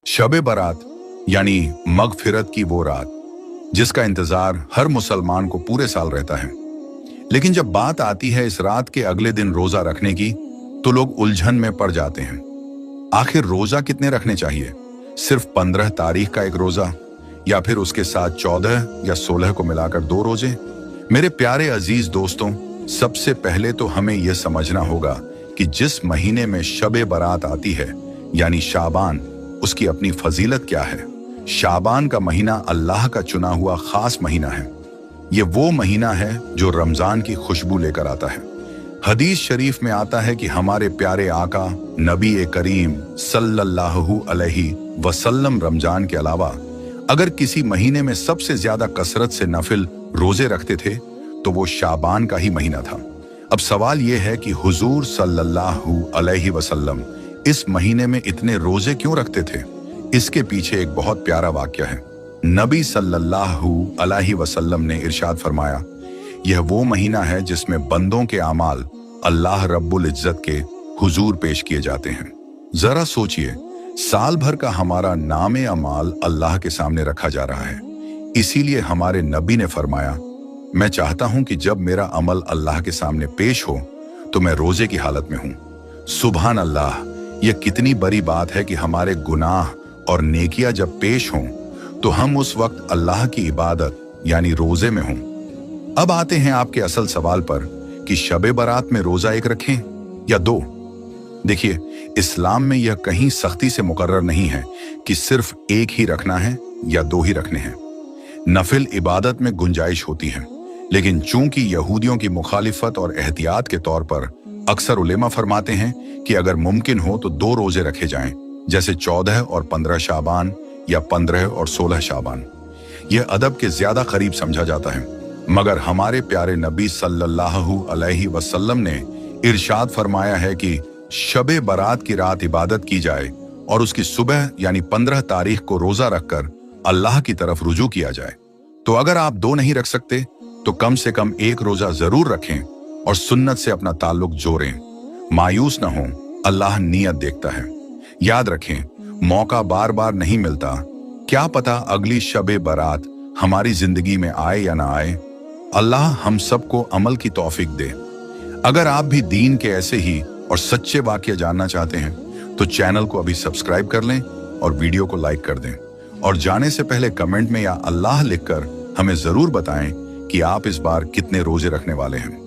शब बारात यानी मगफिरत की वो रात जिसका इंतजार हर मुसलमान को पूरे साल रहता है। लेकिन जब बात आती है इस रात के अगले दिन रोजा रखने की, तो लोग उलझन में पड़ जाते हैं। आखिर रोजा कितने रखने चाहिए? सिर्फ 15 तारीख का एक रोजा, या फिर उसके साथ 14 या 16 को मिलाकर 2 रोजे? मेरे प्यारे अजीज दोस्तों, सबसे पहले तो हमें यह समझना होगा कि जिस महीने में शब बारात आती है यानी शाबान, उसकी अपनी फजीलत क्या है। शाबान का महीना अल्लाह का चुना हुआ खास महीना है। ये वो महीना है जो रमजान की खुशबू लेकर आता है। हदीस शरीफ में आता है कि हमारे प्यारे आका नबी करीम सल्लल्लाहु अलैहि वसल्लम रमजान के अलावा अगर किसी महीने में सबसे ज्यादा कसरत से नफिल रोजे रखते थे तो वो शाबान का ही महीना था। अब सवाल यह है कि हुजूर सल्लल्लाहु अलैहि वसल्लम इस महीने में इतने रोजे क्यों रखते थे? इसके पीछे एक बहुत प्यारा वाक्य है। नबी सल्लल्लाहु अलैहि वसल्लम ने इरशाद फरमाया, यह वो महीना है जिसमें बंदों के अमाल अल्लाह रब्बुल इज्जत के हुजूर पेश किए जाते हैं। जरा सोचिए, साल भर का हमारा नामे अमाल अल्लाह के सामने रखा जा रहा है। इसीलिए हमारे नबी ने फरमाया, मैं चाहता हूं कि जब मेरा अमल अल्लाह के सामने पेश हो तो मैं रोजे की हालत में हूं। सुभान अल्लाह, यह कितनी बड़ी बात है कि हमारे गुनाह और नेकियां जब पेश हों तो हम उस वक्त अल्लाह की इबादत यानी रोजे में हों। अब आते हैं आपके असल सवाल पर कि शब बारात में रोजा एक रखें या 2। देखिए, इस्लाम में यह कहीं सख्ती से मुकर्रर नहीं है कि सिर्फ एक ही रखना है या 2 ही रखने हैं। नफिल इबादत में गुंजाइश होती है, लेकिन चूंकि यहूदियों की मुखालिफत और एहतियात के तौर पर अक्सर उलेमा फरमाते हैं कि अगर मुमकिन हो तो 2 रोजे रखे जाएं, जैसे 14 और 15 शाबान या 15 और 16 शाबान। यह अदब के ज्यादा करीब समझा जाता है, मगर हमारे प्यारे नबी सल्लल्लाहु अलैहि वसल्लम ने इरशाद फरमाया है कि शब बारात की रात इबादत की जाए और उसकी सुबह यानी 15 तारीख को रोजा रखकर अल्लाह की तरफ रुजू किया जाए। तो अगर आप 2 नहीं रख सकते तो कम से कम 1 रोजा जरूर रखें और सुन्नत से अपना ताल्लुक जोड़ें। मायूस न हो, अल्लाह नियत देखता है। याद रखें, मौका बार बार नहीं मिलता। क्या पता अगली शब बारात हमारी जिंदगी में आए या ना आए। अल्लाह हम सबको अमल की तौफीक दे। अगर आप भी दीन के ऐसे ही और सच्चे वाकये जानना चाहते हैं तो चैनल को अभी सब्सक्राइब कर लें और वीडियो को लाइक कर दें। और जाने से पहले कमेंट में या अल्लाह लिखकर हमें जरूर बताएं कि आप इस बार कितने रोजे रखने वाले हैं।